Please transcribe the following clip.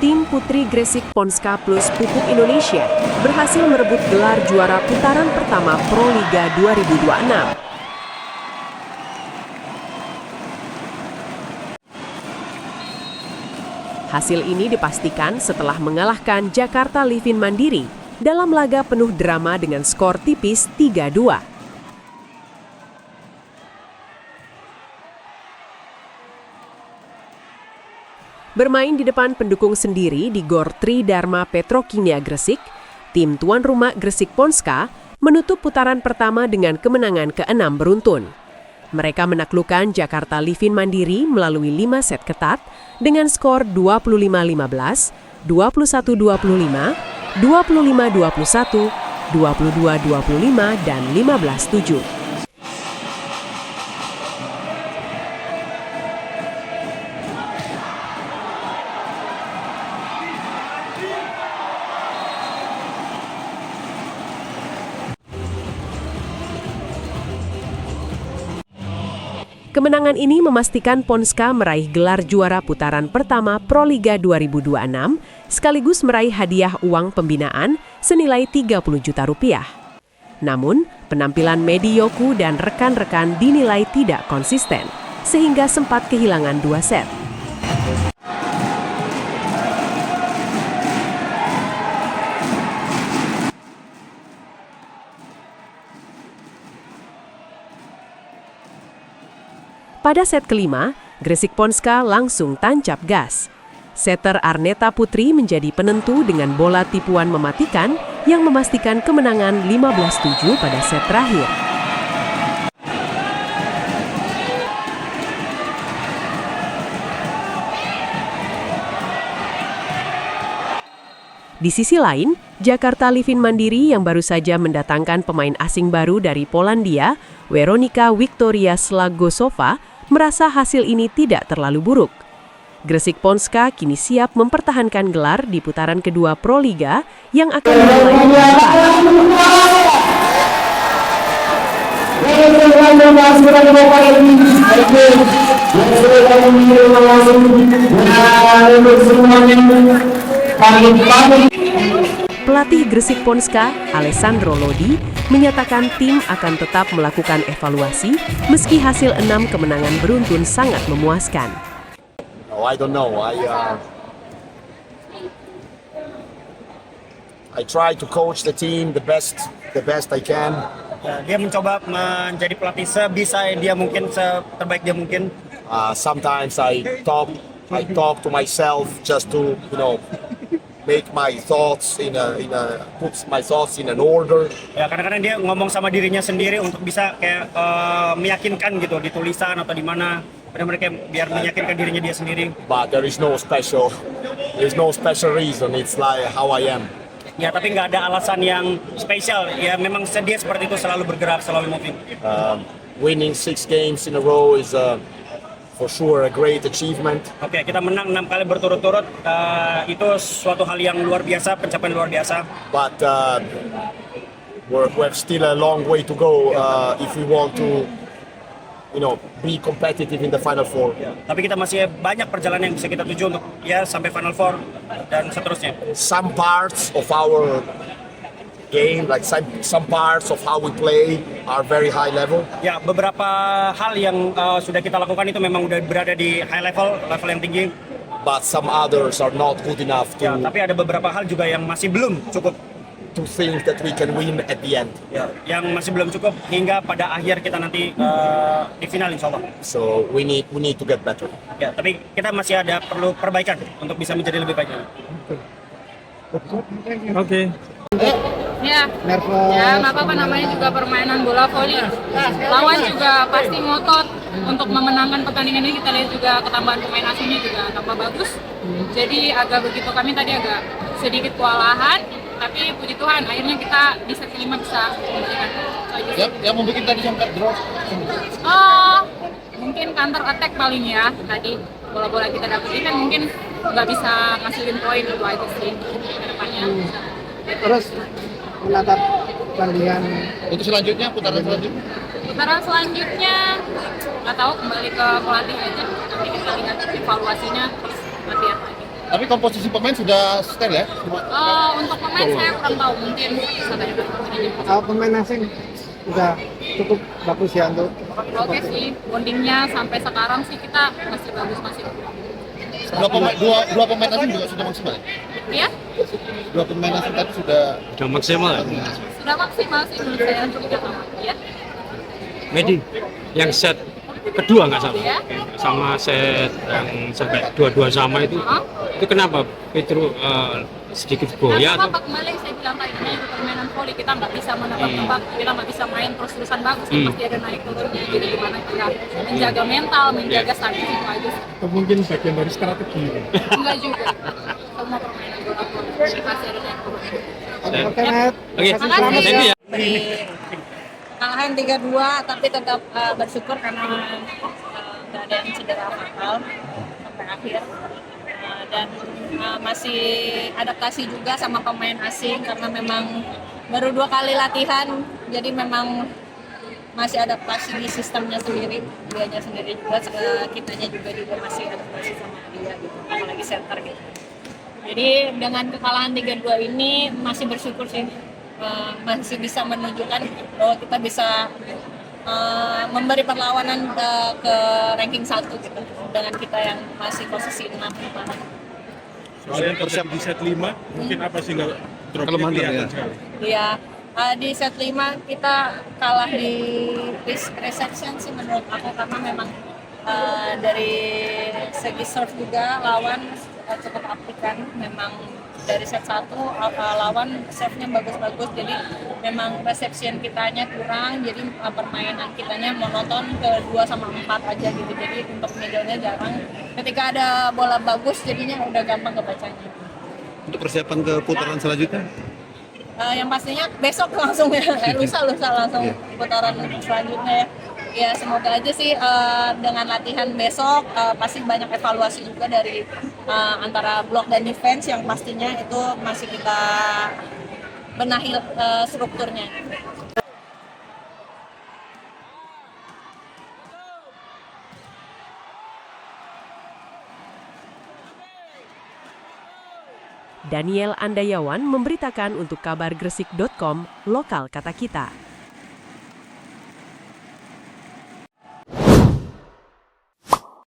tim putri Gresik Ponska plus Pupuk Indonesia berhasil merebut gelar juara putaran pertama Pro Liga 2026. Hasil ini dipastikan setelah mengalahkan Jakarta Livin Mandiri dalam laga penuh drama dengan skor tipis 3-2. Bermain di depan pendukung sendiri di Gor Tri Dharma Petrokimia Gresik, tim tuan rumah Gresik Ponska menutup putaran pertama dengan kemenangan ke-6 beruntun. Mereka menaklukkan Jakarta Livin Mandiri melalui 5 set ketat dengan skor 25-15, 21-25, 25-21, 22-25, dan 15-7. Kemenangan ini memastikan Ponska meraih gelar juara putaran pertama Pro Liga 2026, sekaligus meraih hadiah uang pembinaan senilai 30 juta rupiah. Namun, penampilan Medi Yoku dan rekan-rekan dinilai tidak konsisten, sehingga sempat kehilangan 2 set. Pada set kelima, Gresik Ponska langsung tancap gas. Setter Arneta Putri menjadi penentu dengan bola tipuan mematikan yang memastikan kemenangan 15-7 pada set terakhir. Di sisi lain, Jakarta Livin Mandiri yang baru saja mendatangkan pemain asing baru dari Polandia, Weronika Wiktoria Slagosova, merasa hasil ini tidak terlalu buruk. Gresik Ponska kini siap mempertahankan gelar di putaran kedua Pro Liga yang akan dimulai Pelatih Gresik Ponska, Alessandro Lodi, menyatakan tim akan tetap melakukan evaluasi meski hasil 6 kemenangan beruntun sangat memuaskan. I don't know. I try to coach the team the best I can. Dia mencoba menjadi pelatih sebisa dia mungkin, seterbaik dia mungkin. Sometimes I talk to myself just to, make my thoughts put my thoughts in an order. Ya, kadang-kadang dia ngomong sama dirinya sendiri untuk bisa kayak meyakinkan gitu di tulisan atau di mana, mereka biar meyakinkan dirinya dia sendiri. But there is no special reason. It's like how I am. Ya, tapi nggak ada alasan yang spesial. Ya, memang dia seperti itu, selalu bergerak, selalu moving. Winning 6 games in a row is for sure a great achievement. Oke, kita menang 6 kali berturut-turut, itu suatu hal yang luar biasa, pencapaian luar biasa. But we have still a long way to go if we want to, be competitive in the Final Four. Ya, tapi kita masih banyak perjalanan yang bisa kita tuju untuk sampai Final Four dan seterusnya. Some parts of our game, like some parts of how we play, are very high level. Ya, beberapa hal yang sudah kita lakukan itu memang udah berada di high level yang tinggi. But some others are not good enough to. Ya, tapi ada beberapa hal juga yang masih belum cukup. To think that we can win at the end. Ya, yang masih belum cukup hingga pada akhir kita nanti di final, insya Allah. So we need to get better. Ya, tapi kita masih ada perlu perbaikan untuk bisa menjadi lebih baik. Oke. Ya, nggak apa-apa, namanya juga permainan bola voli. Lawan juga pasti ngotot untuk memenangkan pertandingan ini. Kita lihat juga ketambahan pemain asingnya juga tambah bagus. Jadi begitu kami tadi agak sedikit kewalahan, tapi puji Tuhan akhirnya kita di set kelima bisa memberikan. Yang membuat tadi sampai draw. Mungkin counter attack paling ya tadi. Bola-bola kita dapetin kan mungkin nggak bisa ngasilin poin, itu aja sih ke depannya. Terus menatap pertandingan Untuk selanjutnya, putaran selanjutnya nggak tahu, kembali ke pelatih aja, nanti kita lihat evaluasinya terus latihan lagi. Tapi komposisi pemain sudah setel ya? Untuk pemain saya kurang tahu, mungkin bisa tanyakan ke manajemen. Pemain asing udah cukup bagus ya untuk Oke sih, bondingnya sampai sekarang sih kita masih bagus, masih Dua pemain asing juga sudah maksimal ya? ya, Dua pemain asing tadi sudah maksimal ya? sudah maksimal sih menurut saya untuk kita ya. Medi, yang set kedua nggak salah, Ya. sama set yang sampai 2-2 sama itu kenapa Petro sedikit goyah Karena atau? kembali saya bilang tadi ini permainan voli kita nggak bisa menebak-nebak, kita nggak bisa main terus-terusan bagus, pasti ada naik turunnya. Jadi gimana kita menjaga mental, menjaga stabilitas itu aja sih. atau mungkin bagian dari strategi. Enggak juga. Semua permainan bola voli pasti ada naik turunnya. Oke, Matt. Oke, Selamat thank you ya. Kalahan 3-2 tapi tetap bersyukur karena nggak ada yang cedera fatal sampai akhir. Dan masih adaptasi juga sama pemain asing karena memang baru 2 kali latihan, jadi memang masih adaptasi di sistemnya sendiri, dianya sendiri juga, kitanya juga masih adaptasi sama dia gitu, apalagi center gitu. Jadi dengan kekalahan 3-2 ini masih bersyukur sih, masih bisa menunjukkan bahwa kita bisa memberi perlawanan ke ranking 1 gitu dengan kita yang masih posisi 6 kemarin. Soalnya persiap di set 5, mungkin apa sih nggak dropnya kelihatan sekali? Iya, di set 5 kita kalah di reception sih menurut aku karena memang dari segi serve juga lawan cukup applikan. Memang dari set 1 lawan serve-nya bagus-bagus, jadi memang reception kitanya kurang, jadi permainan kitanya monoton ke 2 sama 4 aja gitu, jadi untuk middle-nya jarang. Ketika ada bola bagus jadinya udah gampang kebacanya. untuk persiapan ke putaran selanjutnya. Yang pastinya besok langsung ya, lusa langsung putaran selanjutnya ya. Ya semoga aja sih dengan latihan besok pasti banyak evaluasi juga dari antara block dan defense yang pastinya itu masih kita benahi strukturnya. Daniel Andayawan memberitakan untuk kabargresik.com, lokal kata kita.